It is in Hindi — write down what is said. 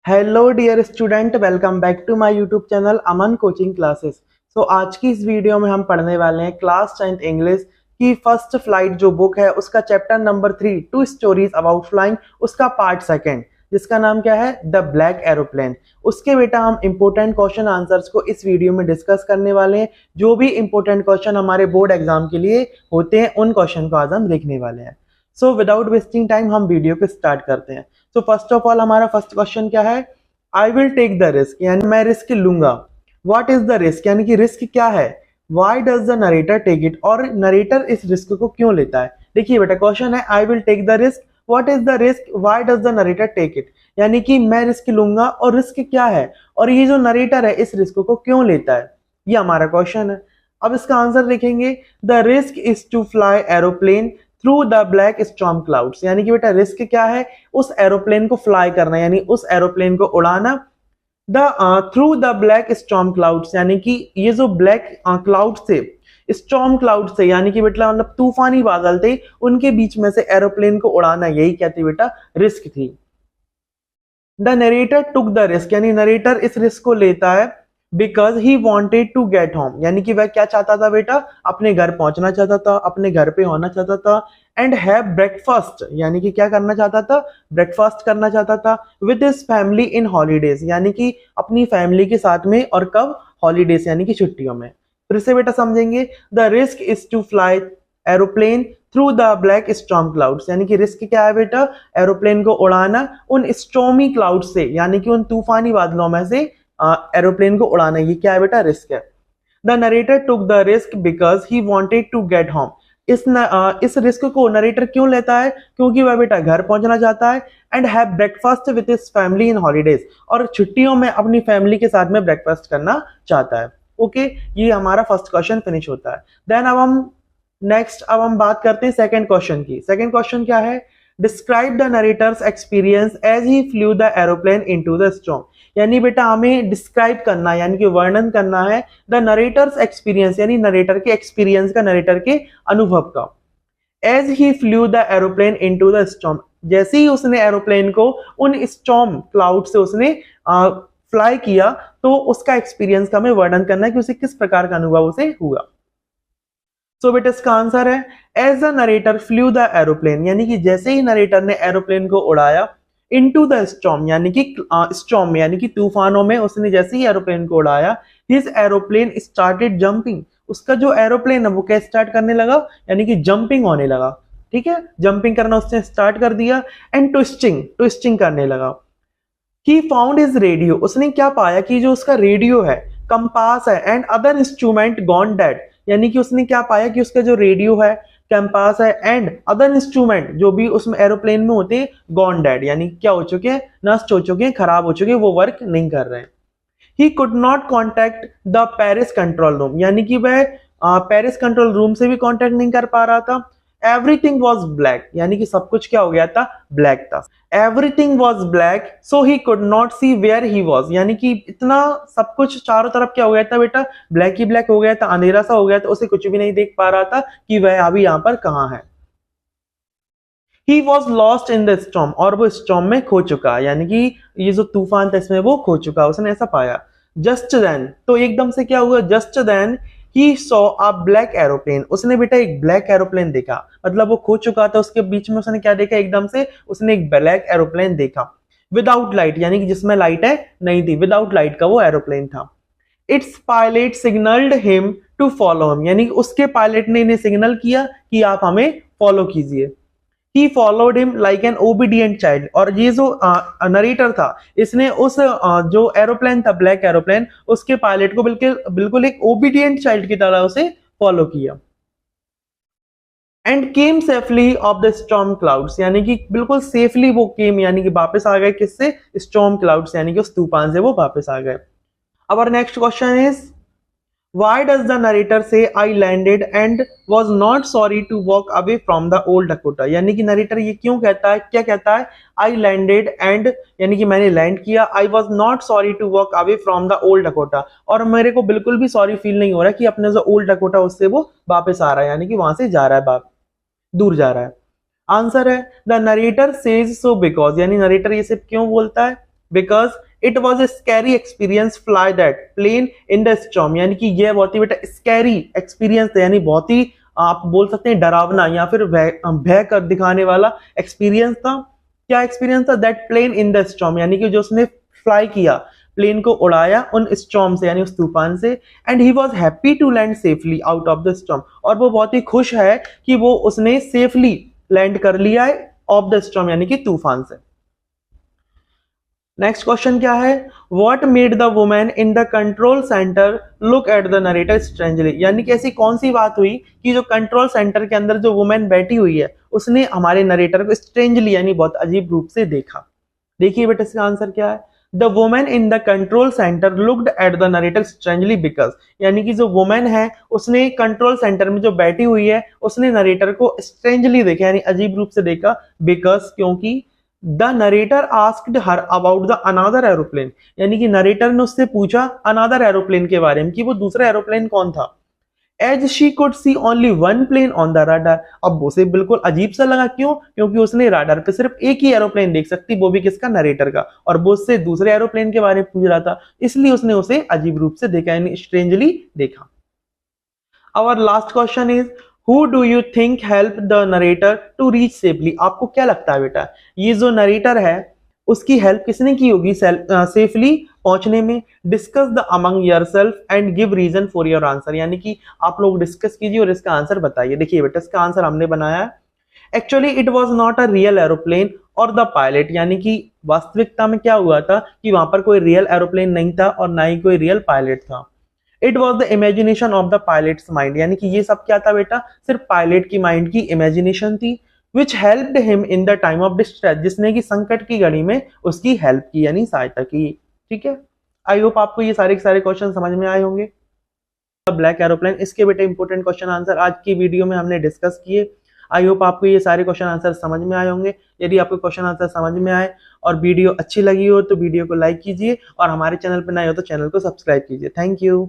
Hello dear student, welcome back to my YouTube channel Aman coaching classes. आज की इस वीडियो में हम पढ़ने वाले हैं क्लास 10th इंग्लिश की फर्स्ट फ्लाइट जो बुक है उसका chapter number 3 two stories about flying, उसका पार्ट सेकंड जिसका नाम क्या है, द ब्लैक एरोप्लेन। उसके बेटा हम इंपॉर्टेंट क्वेश्चन आंसर्स को इस वीडियो में डिस्कस करने वाले हैं। जो भी इंपॉर्टेंट क्वेश्चन हमारे बोर्ड एग्जाम के लिए होते हैं उन क्वेश्चन को आज हम देखने वाले हैं। विदाउट वेस्टिंग टाइम हम वीडियो को स्टार्ट करते हैं। फर्स्ट ऑफ ऑल हमारा फर्स्ट क्वेश्चन क्या है, I will take the risk, यानी मैं रिस्क लूंगा। व्हाट इज द रिस्क, यानी कि रिस्क क्या है। Why does the narrator take it, और नरेटर इस रिस्क को क्यों लेता है। देखिए बेटा क्वेश्चन है I will take the risk, what is the risk, why does the narrator take it, यानी कि मैं रिस्क लूंगा और रिस्क क्या है, और ये जो नरेटर है इस रिस्क को क्यों लेता है, ये हमारा क्वेश्चन है। अब इसका आंसर देखेंगे, the risk is to fly aeroplane through the black storm clouds, यानी कि बेटा रिस्क क्या है, उस एरोप्लेन को फ्लाई करना, यानी उस एरोप्लेन को उड़ाना the through the black storm clouds, यानी कि ये जो ब्लैक क्लाउड से, स्टॉर्म क्लाउड से, यानी कि बेटा मतलब तूफानी बादल थे उनके बीच में से एरोप्लेन को उड़ाना, यही कहते बेटा रिस्क थी। The narrator took the risk, यानी नरेटर इस रिस्क को लेता है because he wanted to get home, यानी कि वह क्या चाहता था बेटा, अपने घर पहुंचना चाहता था, अपने घर पे होना चाहता था। एंड हैव ब्रेकफास्ट, यानी कि क्या करना चाहता था, ब्रेकफास्ट करना चाहता था with his family in holidays, यानी कि अपनी फैमिली के साथ में, और कब, हॉलीडेज यानी कि छुट्टियों में। फिर से बेटा समझेंगे, the risk is to fly aeroplane through the black storm clouds, यानी कि रिस्क क्या है बेटा, एरोप्लेन को उड़ाना उन स्टॉर्मी क्लाउड से, यानी कि उन तूफानी बादलों में से एरोप्लेन को उड़ाना, ये क्या है बेटा, रिस्क है। The narrator took the risk because he wanted to get home, इस रिस्क को नरेटर क्यों लेता है, क्योंकि वह बेटा घर पहुंचना चाहता है। And have breakfast with his family in holidays, और छुट्टियों में अपनी फैमिली के साथ में ब्रेकफास्ट करना चाहता है। ओके, ये हमारा फर्स्ट क्वेश्चन फिनिश होता है। देन अब हम बात करते हैं सेकंड क्वेश्चन की। सेकंड क्वेश्चन क्या है, describe the narrator's experience as he flew the aeroplane into the storm, यानी बेटा हमें डिस्क्राइब करना, यानी कि वर्णन करना है द नरेटर्स एक्सपीरियंस, यानी नरेटर के एक्सपीरियंस का, नरेटर के अनुभव का। As he flew the aeroplane into the storm, जैसे ही उसने एरोप्लेन को उन स्टॉर्म क्लाउड से उसने फ्लाई किया, तो उसका एक्सपीरियंस का हमें वर्णन करना है कि उसे किस प्रकार का अनुभव उसे हुआ। बेटा इसका आंसर है, as the narrator flew the aeroplane, यानी कि जैसे ही नरेटर ने एरोप्लेन को उड़ाया, इनटू द स्टॉर्म, यानी कि स्टॉर्म यानी कि तूफानों में उसने जैसे ही एरोप्लेन को उड़ाया, हिज एरोप्लेन स्टार्टेड जंपिंग, उसका जो एरोप्लेन है वो क्या स्टार्ट करने लगा, यानी कि जंपिंग होने लगा। ठीक है, जंपिंग करना उसने स्टार्ट कर दिया। एंड ट्विस्टिंग, ट्विस्टिंग करने लगा। ही फाउंड हिज रेडियो, उसने क्या पाया कि जो उसका रेडियो है, कंपास है, and other instrument gone dead, यानी कि उसने क्या पाया कि उसका जो रेडियो है, कंपास है, एंड अदर इंस्ट्रूमेंट जो भी उसमें एरोप्लेन में होते हैं, गॉन डेड, यानी क्या हो चुके हैं, नष्ट हो चुके हैं, खराब हो चुके हैं, वो वर्क नहीं कर रहे हैं। ही could not contact the Paris control room, यानी कि वह पेरिस कंट्रोल रूम से भी कॉन्टैक्ट नहीं कर पा रहा था। एवरीथिंग वॉज ब्लैक, यानी कि सब कुछ क्या हो गया था, ब्लैक था। Everything was black so he could not see where he was, यानी कि इतना सब कुछ चारों तरफ क्या हो गया था बेटा, ब्लैक ही ब्लैक हो गया था, अंधेरा सा हो गया था, उसे कुछ भी नहीं देख पा रहा था कि वह अभी यहाँ पर कहाँ है। He was lost in the storm, और वो स्टॉर्म में खो चुका, यानी कि ये जो तूफान था इसमें वो खो चुका, उसने ऐसा पाया। जस्ट देन, तो एकदम से क्या हुआ, just then he saw a black aeroplane, उसने बेटा एक ब्लैक एरोप्लेन देखा, मतलब वो खो चुका था, उसके बीच में उसने क्या देखा, एकदम से उसने एक ब्लैक एरोप्लेन देखा विदाउट लाइट, यानी कि जिसमें लाइट है नहीं थी, विदाउट लाइट का वो एरोप्लेन था। Its pilot signalled him to follow him, यानी कि उसके पायलट ने इन्हें सिग्नल किया कि आप हमें फॉलो कीजिए। He followed him like an obedient child, और ये जो नरेटर था इसने उस जो एरोप्लेन था, ब्लैक एरोप्लेन, उसके पायलट को बिल्कुल बिल्कुल एक ओबीडियंट चाइल्ड की तरह उसे फॉलो किया। And came safely of the storm clouds, यानी कि बिल्कुल सेफली वो केम, यानी कि वापस आ गए, किससे, स्टॉर्म क्लाउड्स, यानी कि उस तूफान से वो वापस आ गए। अब next question is, why does the narrator say I landed and was not sorry to walk away from the old Dakota, यानी कि नरेटर ये क्यों कहता है, क्या कहता है, I landed and, यानी कि मैंने लैंड किया, I was not sorry to walk away from the old Dakota, और मेरे को बिल्कुल भी सॉरी फील नहीं हो रहा कि अपने जो ओल्ड डकोटा उससे वो वापस आ रहा है, यानी कि वहां से जा रहा है, दूर जा रहा है। आंसर है, the narrator says so because, यानी नरेटर ये सब क्यों बोलता है, because it was a scary experience fly that plane in the storm, यानी कि यह बहुत ही बेटा स्कैरी एक्सपीरियंस था, यानी बहुत ही आप बोल सकते हैं डरावना या फिर भय कर दिखाने वाला एक्सपीरियंस था। क्या एक्सपीरियंस था? That plane in the storm, यानी कि जो उसने फ्लाई किया, प्लेन को उड़ाया उन स्टॉर्म से यानी उस तूफान से। And he was happy to land safely out of the storm, और वो बहुत ही खुश है कि वो उसने सेफली लैंड कर लिया है ऑफ द स्टॉर्म यानी कि तूफान से। नेक्स्ट क्वेश्चन क्या है? What made the women in the control centre look at the narrator strangely, यानी कि ऐसी कौन सी बात हुई कि जो कंट्रोल सेंटर के अंदर जो वुमेन बैठी हुई है उसने हमारे नरेटर को स्ट्रेंजली यानी बहुत अजीब रूप से देखा। देखिए बेटा इसका आंसर क्या है? The women in the control centre looked at the narrator strangely because, यानी कि जो वुमेन है उसने कंट्रोल सेंटर में जो बैठी हुई है उसने नरेटर को स्ट्रेंजली देखा यानी अजीब रूप से देखा। बिकॉज क्योंकि the narrator asked her about the another aeroplane, यानी कि नरेटर ने उससे पूछा अनदर एरोप्लेन के बारे में कि वो दूसरा एरोप्लेन कौन था। As she could see only one plane on the radar, अब उसे बिल्कुल अजीब सा लगा। क्यों? क्योंकि उसने राडार पे सिर्फ एक ही एरोप्लेन देख सकती, वो भी किसका? नरेटर का, और वो उससे दूसरे एरोप्लेन के बारे में पूछ रहा था, इसलिए उसने उसे अजीब रूप से देखा यानी स्ट्रेंजली देखा। Our last question is who do you think help the narrator to reach safely, आपको क्या लगता है बेटा ये जो नरेटर है उसकी हेल्प किसने की होगी सेफली पहुंचने में? Discuss the among yourself and give reason for your answer, यानी कि आप लोग डिस्कस कीजिए और इसका आंसर बताइए। देखिए बेटा इसका आंसर हमने बनाया है, actually it was not a real aeroplane और द पायलट, यानी कि वास्तविकता में क्या हुआ था कि वहां पर कोई रियल एरोप्लेन नहीं था और ना ही कोई रियल पायलट था। It was the imagination of the pilots mind, यानी कि ये सब क्या था बेटा? सिर्फ पायलट की माइंड की इमेजिनेशन थी। Which helped him in the time of distress, जिसने कि संकट की घड़ी में उसकी हेल्प की यानी सहायता की। ठीक है, आई होप आपको ये सारे के सारे क्वेश्चन समझ में आए होंगे। ब्लैक एरोप्लेन, इसके बेटे इंपॉर्टेंट क्वेश्चन आंसर आज की वीडियो में हमने डिस्कस किए। आई होप आपको ये सारे क्वेश्चन आंसर समझ में आए होंगे। यदि आपको क्वेश्चन आंसर समझ में आए और वीडियो अच्छी लगी हो तो वीडियो को लाइक कीजिए और हमारे चैनल पर नए हो तो चैनल को सब्सक्राइब कीजिए। Thank you.